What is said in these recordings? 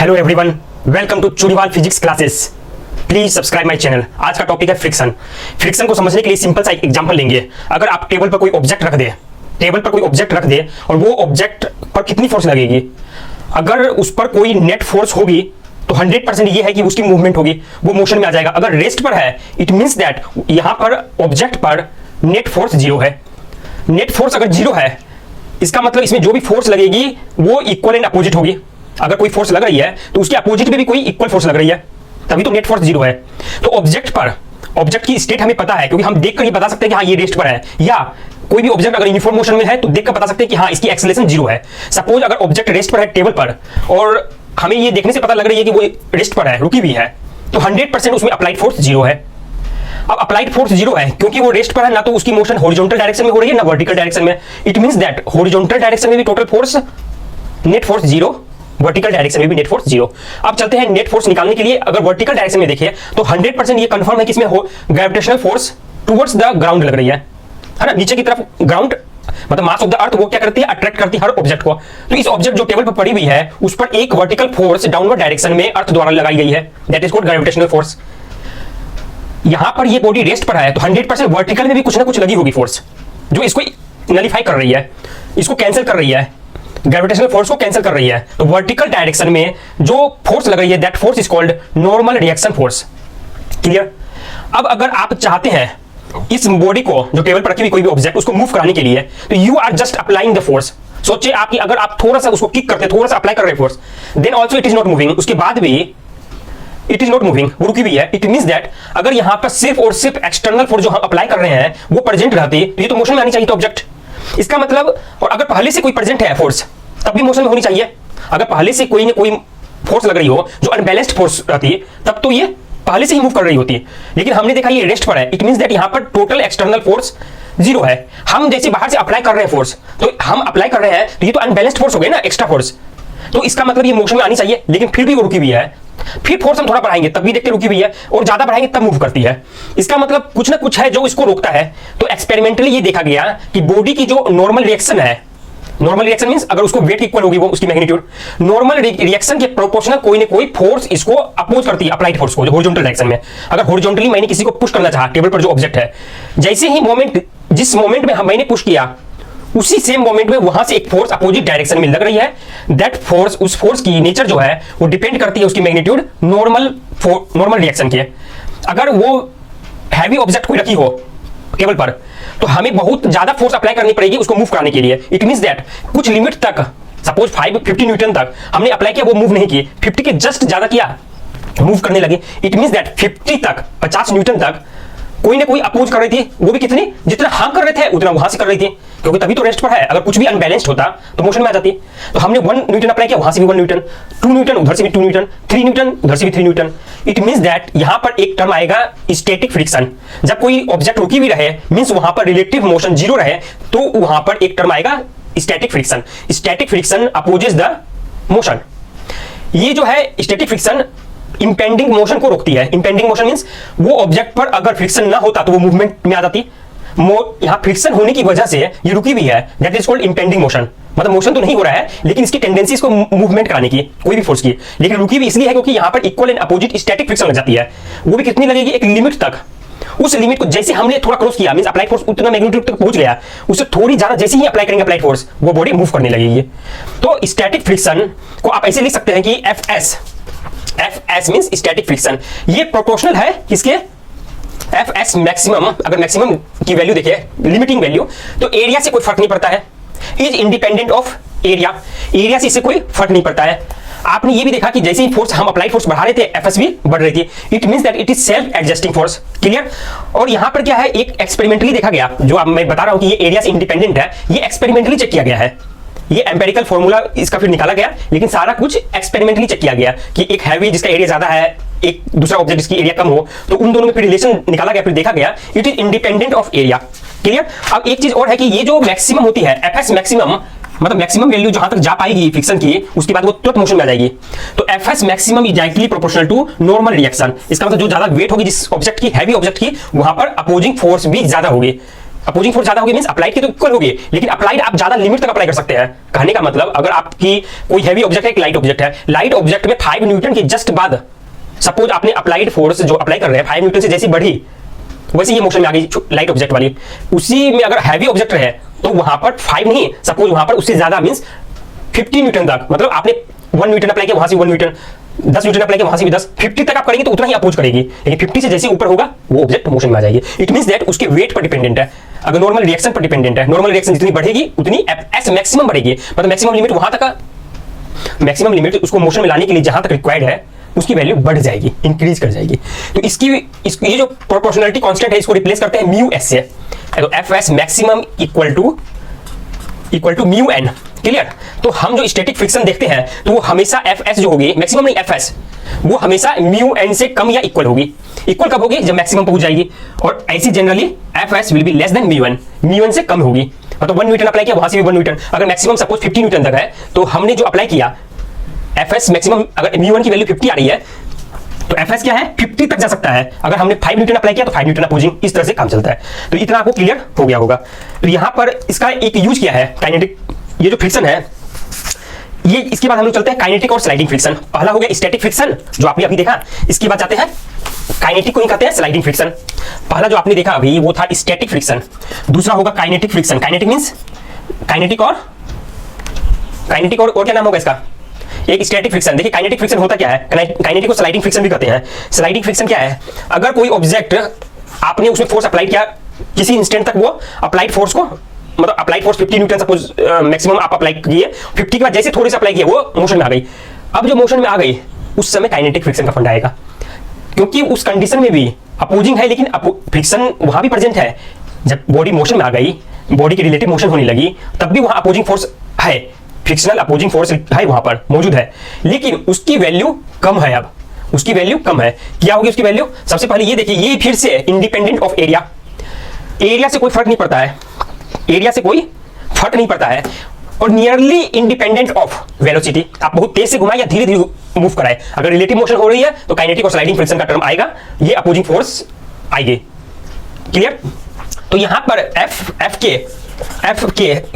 Hello everyone, welcome to Chudiwal physics classes. Please subscribe my channel. आज का topic है friction. Friction को समझने के लिए सिंपल सा एक एग्जांपल लेंगे। अगर आप टेबल पर कोई ऑब्जेक्ट रख दे और वो ऑब्जेक्ट पर कितनी फोर्स लगेगी, अगर उस पर कोई नेट फोर्स होगी तो 100% ये है कि उसकी मूवमेंट होगी, वो मोशन में आ जाएगा। अगर रेस्ट पर है इट मींस दैट यहां पर ऑब्जेक्ट पर नेट फोर्स जीरो है। नेट फोर्स अगर जीरो है इसका मतलब इसमें जो भी फोर्स लगेगी वो इक्वल एंड अपोजिट होगी। अगर कोई फोर्स लग रही है तो उसके अपोजिट में भी कोई इक्वल फोर्स लग रही है, तभी तो नेट फोर्स जीरो है। तो ऑब्जेक्ट की स्टेट हमें पता है क्योंकि हम देखकर ये बता सकते हैं कि हाँ ये रेस्ट पर है, या कोई भी ऑब्जेक्ट अगर यूनिफॉर्म मोशन में है तो देखकर बता सकते हैं कि हाँ इसकी एक्सेलरेशन जीरो है। सपोज अगर ऑब्जेक्ट रेस्ट पर है टेबल पर और हमें ये देखने से पता लग रही है कि वो रेस्ट पर है, रुकी हुई है, तो 100% उसमें अप्लाइड फोर्स जीरो है। अब अप्लाइड फोर्स जीरो है क्योंकि वो रेस्ट पर है, ना तो उसकी मोशन हॉरिजॉन्टल डायरेक्शन में हो रही है ना वर्टिकल डायरेक्शन में। It means that horizontal direction में भी total force net force zero, vertical direction में भी नेट फोर्स जीरो। अब चलते हैं नेट फोर्स निकालने के लिए। अगर वर्टिकल डायरेक्शन में देखिए तो 100% ये कंफर्म है कि इसमें gravitational force towards the ground लग रही है ना, नीचे की तरफ। ग्राउंड मतलब मास ऑफ द अर्थ वो क्या करती है, अट्रैक्ट करती है हर ऑब्जेक्ट को। तो इस ऑब्जेक्ट जो टेबल पर पड़ी हुई है उस पर एक वर्टिकल फोर्स डाउनवर्ड डायरेक्शन में अर्थ द्वारा लगाई गई है, that is called gravitational force. यहां पर ये बॉडी रेस्ट पर है तो 100% वर्टिकल में भी कुछ ना कुछ लगी होगी फोर्स जो इसको नलिफाई कर रही है, इसको कैंसिल कर रही है, ग्रेविटेशनल फोर्स को कैंसिल कर रही है। तो वर्टिकल डायरेक्शन में जो फोर्स लग रही है that force is called normal reaction force. Clear? अब अगर आप चाहते हैं इस बॉडी को जो टेबल पर रखी हुई कोई भी ऑब्जेक्ट उसको मूव कराने के लिए तो you are just applying the force. सोचिए आपकी अगर आप थोड़ा सा उसको किक करते, थोड़ा सा अप्लाई कर रहे force, then also it is not moving, उसके बाद भी इट इज नॉट मूविंग, वो रुकी हुई है। इट मींस दैट अगर यहां पर सिर्फ और सिर्फ एक्सटर्नल फोर्स जो हम अप्लाई कर रहे हैं वो प्रेजेंट रहती तो ये तो मोशन में आनी चाहिए तो ऑब्जेक्ट। इसका मतलब, और अगर पहले से कोई प्रेजेंट है फोर्स तब भी मोशन में होनी चाहिए। अगर पहले से कोई ना कोई फोर्स लग रही हो जो अनबैलेंस्ड फोर्स रहती है तब तो ये पहले से ही मूव कर रही होती है, लेकिन हमने देखा ये रेस्ट पर है। इट मींस दैट यहां पर टोटल एक्सटर्नल फोर्स जीरो है। हम जैसे बाहर से अप्लाई कर रहे हैं फोर्स, तो हम अप्लाई कर रहे हैं तो ये तो अनबैलेंस्ड फोर्स हो गया ना, एक्स्ट्रा फोर्स। तो इसका मतलब ये मोशन में आनी चाहिए, लेकिन फिर भी वो रुकी हुई है। फिर फोर्स हम थोड़ा बढ़ाएंगे तब भी देखते रुकी हुई है, और ज्यादा बढ़ाएंगे तब मूव करती है। इसका मतलब कुछ ना कुछ है जो इसको रोकता है। तो एक्सपेरिमेंटली ये देखा गया कि बॉडी की जो नॉर्मल रिएक्शन है, नॉर्मल रिएक्शन मींस अगर उसको वेट इक्वल होगी वो उसकी मैग्नीट्यूड, नॉर्मल रिएक्शन के प्रोपोर्शनल कोई ना कोई फोर्स इसको अपोज करती है अप्लाइड फोर्स को, जो हॉरिजॉन्टल डायरेक्शन में। अगर हॉरिजॉन्टली मैंने किसी को पुश करना चाहा टेबल पर जो ऑब्जेक्ट है, जैसे ही मोमेंट, जिस मोमेंट में मैंने पुश किया उसी सेम मोमेंट में वहां से एक फोर्स अपोजिट डायरेक्शन में लग रही है। दैट फोर्स, उस फोर्स की नेचर जो है वो डिपेंड करती है उसकी मैग्नीट्यूड नॉर्मल रिएक्शन की। अगर वो हैवी ऑब्जेक्ट कोई रखी हो टेबल पर तो हमें बहुत ज्यादा फोर्स अप्लाई करनी पड़ेगी उसको मूव कराने के लिए। इट मींस दैट कुछ लिमिट तक, सपोज 50 न्यूटन तक हमने अप्लाई किया, वो मूव नहीं किए, 50 के जस्ट ज्यादा किया, मूव करने लगे। इट मींस दैट 50 तक, 50 न्यूटन तक कोई ना कोई अपोज कर रही थी, वो भी कितनी, जितना हम कर रहे थे उतना वहां से कर रही थी, क्योंकि तभी तो रेस्ट पर है। अगर कुछ भी अनबैलेंस्ड होता तो मोशन में आ जाती। तो हमने 1 न्यूटन अप्लाई किया, वहां से भी 1 न्यूटन, 2 न्यूटन उधर से भी 2 न्यूटन, 3 न्यूटन उधर से भी 3 न्यूटन। इट मींस दैट यहां पर एक टर्म आएगा स्टैटिक फ्रिक्शन। जब कोई ऑब्जेक्ट रुकी हुई रहे मींस वहां पर रिलेटिव मोशन जीरो रहे, तो वहां पर एक टर्म आएगा static friction. Static friction opposes the motion. ये जो है स्टैटिक फ्रिक्शन इंपेंडिंग मोशन को रोकती है। इंपेंडिंग मोशन मींस वो ऑब्जेक्ट पर अगर फ्रिक्शन ना होता तो वो मूवमेंट में आ जाती। यहां फ्रिक्शन होने की वजह से ये रुकी हुई है, that is called impending motion. मतलब मोशन तो नहीं हो रहा है लेकिन इसकी टेंडेंसी इसको मूवमेंट कराने की, कोई भी फोर्स की, लेकिन रुकी हुई इसलिए है क्योंकि यहां पर equal and opposite static friction लग जाती है। वो भी कितनी लगेगी, एक लिमिट तक। उस लिमिट को जैसे हमने थोड़ा क्रॉस किया मींस अप्लाइड फोर्स उतना मैग्नीट्यूड तक पहुंच गया, उससे थोड़ी ज्यादा जैसे ही अप्लाई करेंगे अप्लाइड फोर्स वो बॉडी मूव करने लगेगी। तो स्टैटिक फ्रिक्शन को आप ऐसे लिख सकते हैं कि Fs मींस स्टैटिक फ्रिक्शन। ये प्रोपोर्शनल है किसके, Fs मैक्सिमम। अगर मैक्सिमम की वैल्यू देखिए, लिमिटिंग वैल्यू, तो एरिया से कोई फर्क नहीं पड़ता है, is independent of area. Area से इससे कोई फर्क नहीं पड़ता है। आपने ये भी देखा कि जैसे ही फोर्स हम अप्लाइड फोर्स बढ़ा रहे थे Fs भी बढ़ रही थी। It means that it is self adjusting force. Clear? और यहां पर क्या है, एक एक्सपेरिमेंटली देखा गया, जो अब मैं बता रहा हूं कि ये एरिया से इंडिपेंडेंट है, ये एक्सपेरिमेंटली चेक किया गया है। ये एम्पेरिकल फॉर्मूला इसका फिर निकाला गया, लेकिन सारा कुछ एक्सपेरिमेंटली चेक किया गया कि एक हैवी जिसका एरिया ज्यादा है, एक दूसरा ऑब्जेक्ट जिसकी एरिया कम हो, तो उन दोनों में फिर रिलेशन निकाला गया, फिर देखा गया it is independent of area. Clear? अब एक चीज और है कि ये जो मैक्सिमम होती है Fs मैक्सिमम, मतलब मैक्सिमम वैल्यू जहां तक जा पाएगी फ्रिक्शन की, उसके बाद वो तुरंत मोशन में आ जाएगी। तो Fs maximum is directly proportional to normal reaction. इसका मतलब जो ज्यादा वेट होगी जिस ऑब्जेक्ट की, हैवी ऑब्जेक्ट की, वहां पर अपोजिंग फोर्स भी ज्यादा होगी। अपोजिंग फोर्स ज्यादा होगी मींस अप्लाइड के तो इक्वल होगी, लेकिन अप्लाइड आप ज्यादा लिमिट तक अप्लाई कर सकते हैं। कहने का मतलब अगर आपकी कोई हैवी ऑब्जेक्ट है, एक लाइट ऑब्जेक्ट है, लाइट ऑब्जेक्ट में 5 न्यूटन के जस्ट बाद सपोज आपने अप्लाइड फोर्स जो अप्लाई कर रहे हैं 5 न्यूटन से जैसी बढ़ी वैसे ये मोशन में आ गई लाइट ऑब्जेक्ट वाली, उसी में अगर हैवी ऑब्जेक्ट है तो वहां पर 5 नहीं, सपोज वहां पर उससे ज्यादा मींस 50 न्यूटन तक, मतलब आपने 1 न्यूटन अप्लाई किया वहां से 1 न्यूटन, 10 न्यूटन अप्लाई किया वहां से भी 10, 50 तक आप करेंगे तो उतना ही अपोज करेगी, लेकिन 50 से जैसे ऊपर होगा वो ऑब्जेक्ट मोशन में आ जाएगी। इट मींस दैट उसके वेट पर डिपेंडेंट है, अगर नॉर्मल रिएक्शन पर डिपेंडेंट है, नॉर्मल रिएक्शन जितनी बढ़ेगी उतनी एस मैक्सिमम बढ़ेगी, मतलब मैक्सिमम लिमिट वहां तक, मैक्सिमम लिमिट उसको मोशन में लाने के लिए जहां तक रिक्वायर्ड है उसकी वैल्यू बढ़ जाएगी, इंक्रीज कर जाएगी। तो ये जो प्रोपोर्शनलिटी कांस्टेंट है इसको रिप्लेस करते हैं म्यू एस से, तो F S maximum equal to mu N. Clear? तो हम जो स्टैटिक फ्रिक्शन देखते हैं तो वो हमेशा एफ एस जो होगी, मैक्सिमम नहीं एफ एस, वो हमेशा म्यू एन से कम या इक्वल होगी। इक्वल कब होगी? जब मैक्सिमम पहुंच जाएगी, और ऐसी generally F S will be less than mu N से कम होगी। मतलब 1 न्यूटन अप्लाई किया वहां से भी 1 न्यूटन, अगर मैक्सिमम सपोज 50 न्यूटन तक है तो हमने जो अप्लाई किया एफ एस मैक्सिमम, अगर म्यू1 की वैल्यू 50 आ रही है तो एफ एस क्या है 50 तक जा सकता है। अगर हमने 5 न्यूटन अप्लाई किया तो 5 न्यूटन अपोजिंग, इस तरह से काम चलता है। तो इतना आपको क्लियर हो गया होगा। तो यहां पर इसका एक यूज किया है काइनेटिक, ये जो फ्रिक्शन है ये, इसके बाद हम लोग चलते हैं काइनेटिक और स्लाइडिंग फ्रिक्शन। पहला हो गया स्टैटिक फ्रिक्शन जो आपने अभी देखा, इसके बाद जाते हैं काइनेटिक को ही कहते हैं स्लाइडिंग फ्रिक्शन। पहला जो आपने देखा अभी वो था स्टैटिक फ्रिक्शन, दूसरा होगा kinetic friction. Kinetic means kinetic और क्या नाम होगा इसका? एक स्टैटिक फ्रिक्शन। देखिए काइनेटिक फ्रिक्शन होता क्या है, काइनेटिक को स्लाइडिंग फ्रिक्शन भी कहते हैं। स्लाइडिंग फ्रिक्शन क्या है? अगर कोई ऑब्जेक्ट आपने उसमें फोर्स अप्लाई किया किसी इंस्टेंट तक, वो अप्लाइड फोर्स को, मतलब applied force 50 Newton suppose maximum आप अप्लाई किए, 50 के बाद जैसे थोड़ी सी अप्लाई किया वो मोशन में आ गई। अब जो मोशन में आ गई उस समय काइनेटिक फ्रिक्शन का फंडा आएगा, क्योंकि उस कंडीशन में भी अपोजिंग है लेकिन फ्रिक्शन वहां भी प्रेजेंट है। जब बॉडी मोशन में आ गई, बॉडी की रिलेटिव मोशन होने लगी, तब भी वहां अपोजिंग फोर्स है, फ्रिक्शनल अपोजिंग फोर्स है वहां पर मौजूद है, लेकिन उसकी वैल्यू कम है। अब उसकी वैल्यू कम है, क्या होगी उसकी वैल्यू? सबसे पहले ये देखिए, ये फिर से इंडिपेंडेंट ऑफ एरिया, एरिया से कोई फर्क नहीं पड़ता है, एरिया से कोई फर्क नहीं पड़ता है, और नियरली इंडिपेंडेंट ऑफ वेलोसिटी। आप बहुत तेज से घुमाए या धीरे धीरे मूव कराए, अगर रिलेटिव मोशन हो रही है तो काइनेटिक और स्लाइडिंग फ्रिक्शन का टर्म आएगा, ये अपोजिंग फोर्स आएगी। क्लियर? तो यहां पर एफ के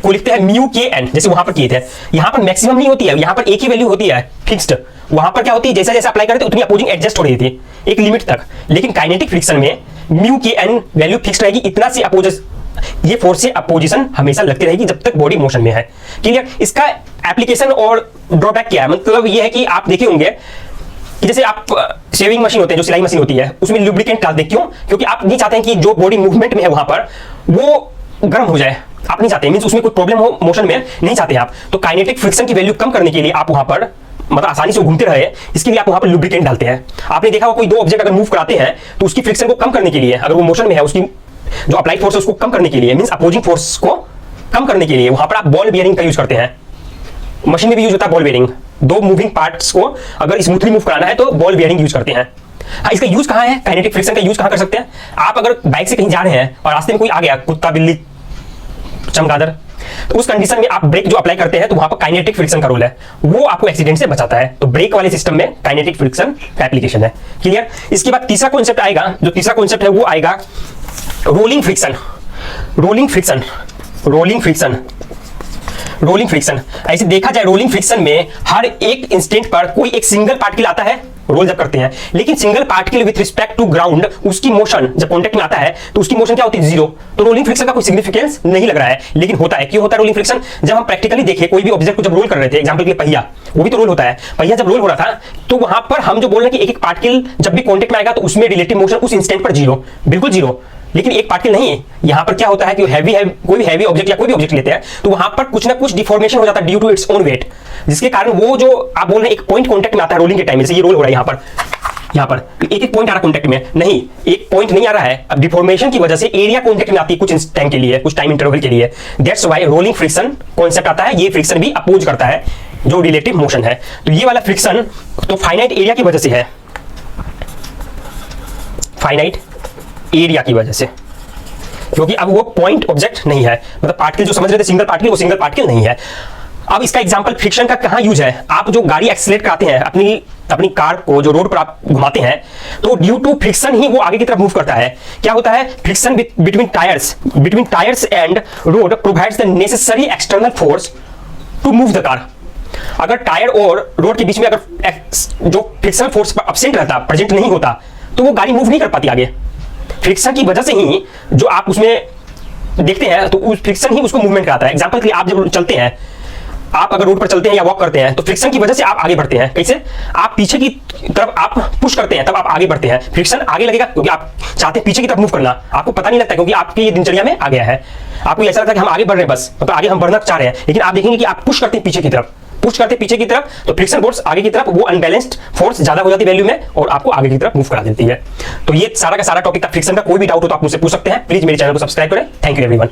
को लिखते हैं म्यू के एन, जैसे वहां पर किए थे। यहां पर मैक्सिमम नहीं होती है, यहां पर एक ही वैल्यू होती है फिक्स्ड। वहां पर क्या होती है, जैसा जैसा अप्लाई करते उतनी अपोजिंग एडजस्ट हो रही थी एक लिमिट तक, लेकिन काइनेटिक फ्रिक्शन में म्यू के एन वैल्यू फिक्स्ड रहेगी, इतना से ये फोर्स से अपोजिशन हमेशा लगती रहेगी जब तक बॉडी मोशन में है। क्लियर? इसका एप्लीकेशन और ड्रॉबैक क्या है? मतलब ये है कि आप देखे होंगे कि जैसे आप शेविंग मशीन होते हैं, जो सिलाई मशीन होती है, उसमें लुब्रिकेंट डालते हैं। क्यों? क्योंकि आप नहीं चाहते हैं कि जो बॉडी मूवमेंट में है वहां पर वो गर्म हो जाए, आप नहीं चाहते, मींस उसमें कोई प्रॉब्लम हो मोशन में, नहीं चाहते आप। तो काइनेटिक फ्रिक्शन की वैल्यू कम करने के लिए आप वहां पर, मतलब आसानी से घूमते रहे, इसके लिए आप वहां पर लुब्रिकेंट डालते हैं। आपने देखा कोई दो ऑब्जेक्ट अगर मूव कराते हैं तो उसकी फ्रिक्शन को कम करने के लिए, अगर वो मोशन में है, उसकी जो अप्लाइड फोर्स है उसको कम करने के लिए, मींस अपोजिंग फोर्स को कम करने के लिए, वहां पर आप बॉल बेयरिंग का यूज करते हैं। मशीन में भी यूज होता है बॉल बेयरिंग, दो मूविंग पार्ट्स को अगर स्मूथली मूव कराना है तो बॉल बेयरिंग यूज करते हैं। हाँ, इसका यूज कहां है? काइनेटिक फ्रिक्शन का यूज कहां कर सकते हैं? आप अगर बाइक से कहीं जा रहे हैं और रास्ते में कोई आ गया, कुत्ता, बिल्ली, चमगादड़, तो उस कंडीशन में आप ब्रेक जो अप्लाई करते हैं तो वहां पर काइनेटिक फ्रिक्शन का रोल है, वो आपको एक्सीडेंट से बचाता है। तो ब्रेक वाले सिस्टम में काइनेटिक फ्रिक्शन का एप्लीकेशन है। क्लियर? इसके बाद तीसरा कॉन्सेप्ट आएगा, जो तीसरा कॉन्सेप्ट है वो आएगा रोलिंग फ्रिक्शन। रोलिंग फ्रिक्शन ऐसे देखा जाए, रोलिंग फ्रिक्शन में हर एक इंस्टेंट पर कोई एक सिंगल पार्टिकल आता है, रोल जब करते हैं, लेकिन single particle with respect to ground, उसकी मोशन जब कांटेक्ट में आता है तो उसकी मोशन क्या होती है? 0। तो रोलिंग फ्रिक्शन का कोई सिग्निफिकेंस नहीं लग रहा है, लेकिन होता है। क्यों होता है रोलिंग फ्रिक्शन? जब हम प्रैक्टिकली देखें, कोई भी ऑब्जेक्ट को जब रोल कर रहे थे, एग्जांपल के लिए पहिया, वो भी तो रोल होता है। पहिया जब रोल हो रहा था तो वहां पर हम जो बोल रहे हैं कि एक एक पार्टिकल जब भी कांटेक्ट में आएगा तो उसमें रिलेटिव मोशन उस इंस्टेंट पर 0, बिल्कुल 0, लेकिन एक पार्टिकल नहीं है। यहां पर क्या होता है कि कोई भी हैवी ऑब्जेक्ट या कोई भी ऑब्जेक्ट लेते हैं तो वहां पर कुछ ना कुछ डिफॉर्मेशन हो जाता है due to its own weight, जिसके कारण वो जो आप बोल रहे हैं एक पॉइंट कांटेक्ट में आता है रोलिंग के टाइम, जैसे ये रोल हो रहा है यहाँ पर एक एक पॉइंट आ रहा है कांटेक्ट में, नहीं, एक पॉइंट नहीं आ रहा है। अब डिफॉर्मेशन की वजह से एरिया कांटेक्ट में आती है कुछ टाइम के लिए, कुछ टाइम इंटरवल के लिए। That's why rolling friction concept आता है। ये फ्रिक्शन भी अपोज करता है जो रिलेटिव मोशन है। तो ये वाला फ्रिक्शन तो फाइनाइट एरिया की वजह से है, फाइनाइट एरिया की वजह से, क्योंकि अब वो पॉइंट ऑब्जेक्ट नहीं है, मतलब पार्टिकल जो समझ रहे थे सिंगल पार्टिकल, वो सिंगल पार्टिकल नहीं है। अब इसका एग्जांपल फ्रिक्शन का कहां यूज है? आप जो गाड़ी एक्सीलरेट कराते हैं, अपनी अपनी कार को जो रोड पर आप घुमाते हैं, तो ड्यू टू फ्रिक्शन ही वो आगे की तरफ मूव करता है। क्या होता है? Friction between tyres and road provides the necessary external force to move the car. अगर टायर और रोड के बीच में अगर जो फ्रिक्शनल फोर्स एब्सेंट रहता, प्रेजेंट नहीं होता, तो वो गाड़ी मूव नहीं कर पाती आगे। फ्रिक्शन की वजह से ही जो आप उसमें देखते हैं, तो उस फ्रिक्शन ही उसको मूवमेंट कराता है। एग्जांपल के लिए आप जब चलते हैं, आप अगर रोड पर चलते हैं या वॉक करते हैं, तो फ्रिक्शन की वजह से आप आगे बढ़ते हैं। कैसे? आप पीछे की तरफ आप पुश करते हैं, तब आप आगे बढ़ते हैं। फ्रिक्शन आगे लगेगा क्योंकि आप चाहते हैं पीछे की तरफ मूव करना, आपको पता नहीं लगता क्योंकि आपके ये दिनचर्या में आ गया है। आपको ऐसा लगता है कि हम आगे बढ़ रहे हैं, बस मतलब आगे हम बढ़ना चाह रहे हैं, लेकिन आप देखेंगे कि आप पुश करते हैं पीछे की तरफ, तो फ्रिक्शन फोर्स आगे की तरफ, वो अनबैलेंस्ड फोर्स ज्यादा हो जाती है वैल्यू में और आपको आगे की तरफ मूव करा देती है। तो ये सारा का सारा टॉपिक था फ्रिक्शन का। कोई भी डाउट हो तो आप मुझसे पूछ सकते हैं। प्लीज मेरे चैनल को सब्सक्राइब करें। Thank you everyone.